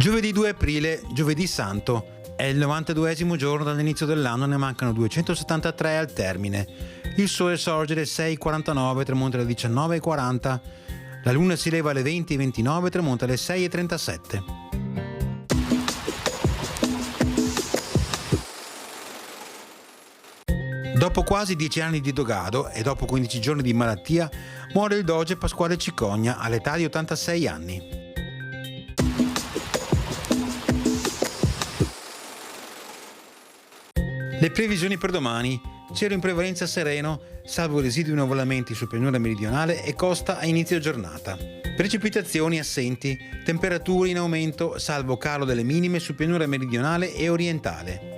Giovedì 2 aprile, giovedì santo, è il 92esimo giorno dall'inizio dell'anno, ne mancano 273 al termine. Il sole sorge alle 6:49, tramonta alle 19:40, la luna si leva alle 20:29, tramonta alle 6:37. Dopo quasi 10 anni di dogado e dopo 15 giorni di malattia, muore il doge Pasquale Cicogna all'età di 86 anni. Le previsioni per domani: cielo in prevalenza sereno, salvo residui nuvolamenti sul pianura meridionale e costa a inizio giornata. Precipitazioni assenti, temperature in aumento, salvo calo delle minime sul pianura meridionale e orientale.